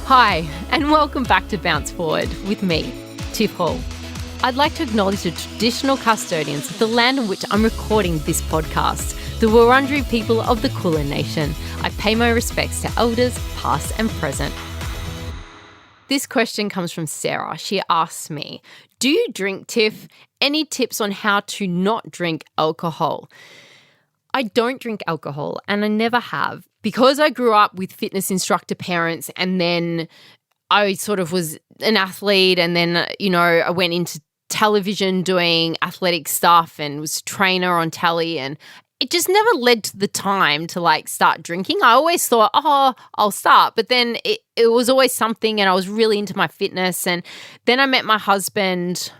Hi, and welcome back to Bounce Forward with me, Tiff Hall. I'd like to acknowledge the traditional custodians of the land on which I'm recording this podcast, the Wurundjeri people of the Kulin Nation. I pay my respects to elders, past and present. This question comes from Sarah. She asks me, do you drink, Tiff? Any tips on how to not drink alcohol? I don't drink alcohol and I never have. Because I grew up with fitness instructor parents and then I sort of was an athlete and then, I went into television doing athletic stuff and was a trainer on telly, and it just never led to the time to start drinking. I always thought, I'll start. But then it was always something and I was really into my fitness. And then I met my husband,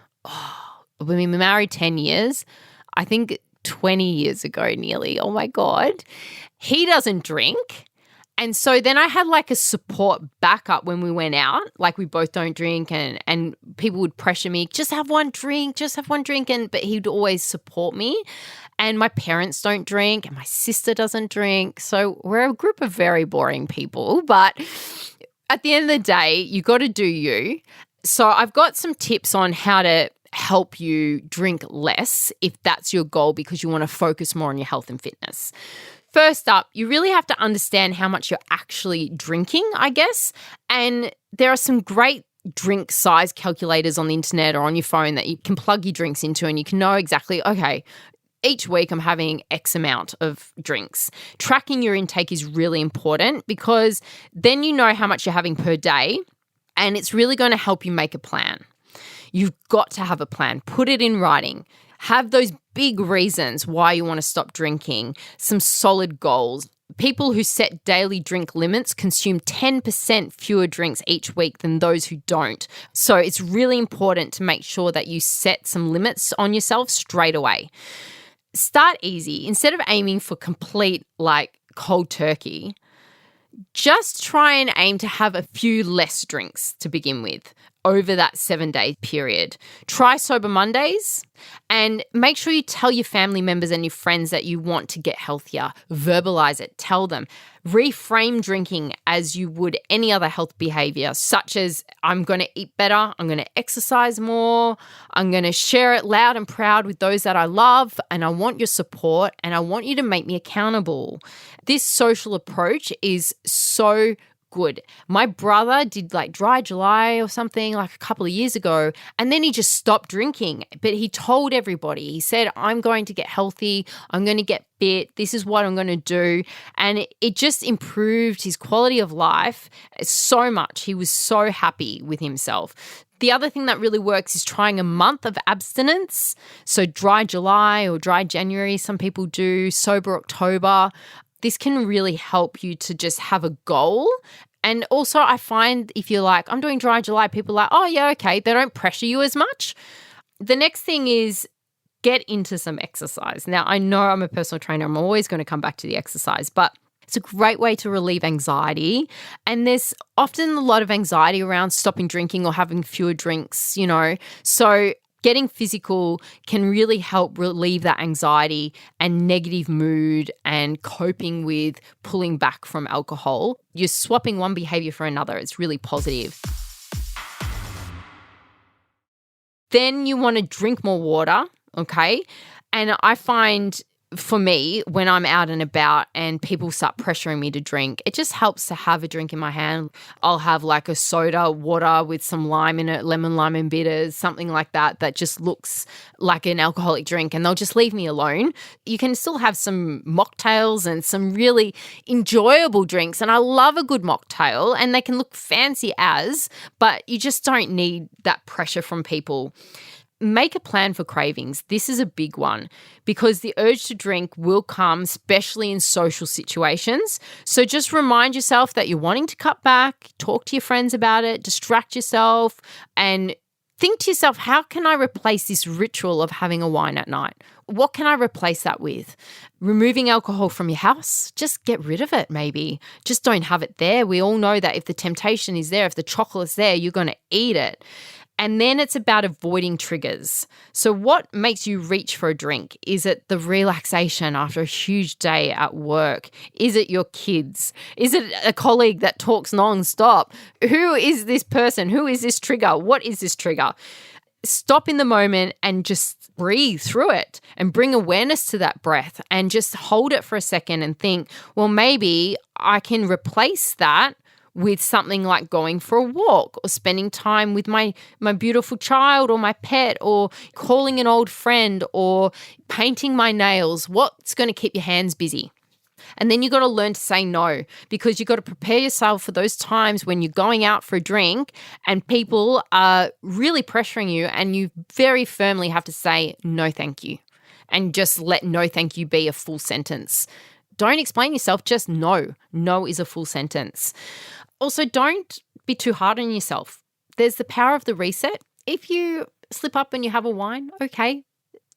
we've been married 10 years, I think 20 years ago nearly. Oh my God. He doesn't drink. And so then I had a support backup when we went out. We both don't drink and people would pressure me, just have one drink. But he'd always support me. And my parents don't drink and my sister doesn't drink. So we're a group of very boring people. But at the end of the day, you got to do you. So I've got some tips on how to help you drink less if that's your goal because you want to focus more on your health and fitness. First up, you really have to understand how much you're actually drinking, I guess. And there are some great drink size calculators on the internet or on your phone that you can plug your drinks into and you can know exactly, okay, each week I'm having X amount of drinks. Tracking your intake is really important because then you know how much you're having per day and it's really going to help you make a plan. You've got to have a plan. Put it in writing. Have those big reasons why you want to stop drinking, some solid goals. People who set daily drink limits consume 10% fewer drinks each week than those who don't. So it's really important to make sure that you set some limits on yourself straight away. Start easy. Instead of aiming for complete cold turkey, just try and aim to have a few less drinks to begin with over that 7-day period. Try Sober Mondays and make sure you tell your family members and your friends that you want to get healthier. Verbalize it. Tell them. Reframe drinking as you would any other health behavior, such as I'm going to eat better, I'm going to exercise more, I'm going to share it loud and proud with those that I love, and I want your support and I want you to make me accountable. This social approach is so good. My brother did Dry July or something a couple of years ago, and then he just stopped drinking. But he told everybody, he said, I'm going to get healthy, I'm going to get fit, this is what I'm going to do. And it just improved his quality of life so much. He was so happy with himself. The other thing that really works is trying a month of abstinence. So Dry July or Dry January, some people do, Sober October. This can really help you to just have a goal. And also I find if you're I'm doing Dry July, people are oh yeah, okay. They don't pressure you as much. The next thing is get into some exercise. Now, I know I'm a personal trainer. I'm always going to come back to the exercise, but it's a great way to relieve anxiety. And there's often a lot of anxiety around stopping drinking or having fewer drinks, So getting physical can really help relieve that anxiety and negative mood and coping with pulling back from alcohol. You're swapping one behavior for another. It's really positive. Then you want to drink more water, okay? And I find for me, when I'm out and about and people start pressuring me to drink, it just helps to have a drink in my hand. I'll have a soda, water with some lime in it, lemon, lime and bitters, something like that just looks like an alcoholic drink, and they'll just leave me alone. You can still have some mocktails and some really enjoyable drinks, and I love a good mocktail, and they can look fancy but you just don't need that pressure from people. Make a plan for cravings. This is a big one because the urge to drink will come, especially in social situations. So just remind yourself that you're wanting to cut back, talk to your friends about it, distract yourself, and think to yourself, how can I replace this ritual of having a wine at night? What can I replace that with? Removing alcohol from your house? Just get rid of it maybe. Just don't have it there. We all know that if the temptation is there, if the chocolate's there, you're going to eat it. And then it's about avoiding triggers. So what makes you reach for a drink? Is it the relaxation after a huge day at work? Is it your kids? Is it a colleague that talks nonstop? Who is this person? Who is this trigger? What is this trigger? Stop in the moment and just breathe through it and bring awareness to that breath and just hold it for a second and think, well, maybe I can replace that with something like going for a walk or spending time with my beautiful child or my pet or calling an old friend or painting my nails. What's going to keep your hands busy? And then you got to learn to say no, because you got to prepare yourself for those times when you're going out for a drink and people are really pressuring you and you very firmly have to say no thank you, and just let no thank you be a full sentence. Don't explain yourself, just no. No is a full sentence. Also, don't be too hard on yourself. There's the power of the reset. If you slip up and you have a wine, okay,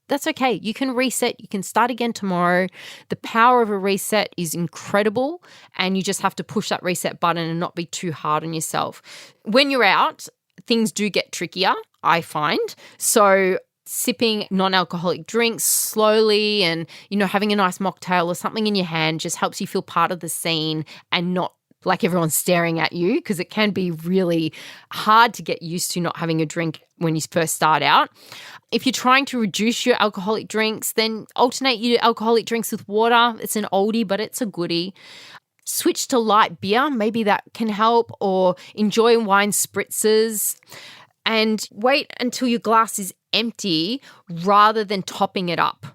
that's okay. You can reset. You can start again tomorrow. The power of a reset is incredible, and you just have to push that reset button and not be too hard on yourself. When you're out, things do get trickier, I find. So sipping non-alcoholic drinks slowly and, having a nice mocktail or something in your hand just helps you feel part of the scene and not like everyone's staring at you, because it can be really hard to get used to not having a drink when you first start out. If you're trying to reduce your alcoholic drinks, then alternate your alcoholic drinks with water. It's an oldie, but it's a goodie. Switch to light beer. Maybe that can help, or enjoy wine spritzers. And wait until your glass is empty rather than topping it up.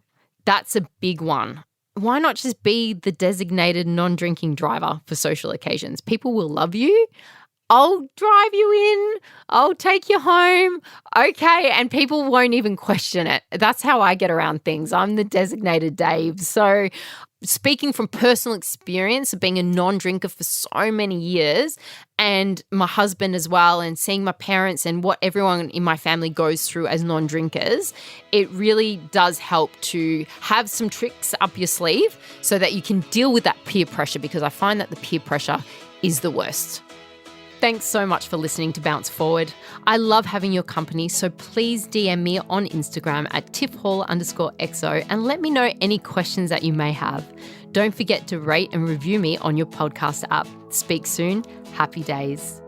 That's a big one. Why not just be the designated non-drinking driver for social occasions? People will love you. I'll drive you in. I'll take you home. Okay. And people won't even question it. That's how I get around things. I'm the designated Dave. So speaking from personal experience of being a non-drinker for so many years, and my husband as well, and seeing my parents and what everyone in my family goes through as non-drinkers, it really does help to have some tricks up your sleeve so that you can deal with that peer pressure, because I find that the peer pressure is the worst. Thanks so much for listening to Bounce Forward. I love having your company, so please DM me on Instagram at tiffhall_xo and let me know any questions that you may have. Don't forget to rate and review me on your podcast app. Speak soon. Happy days.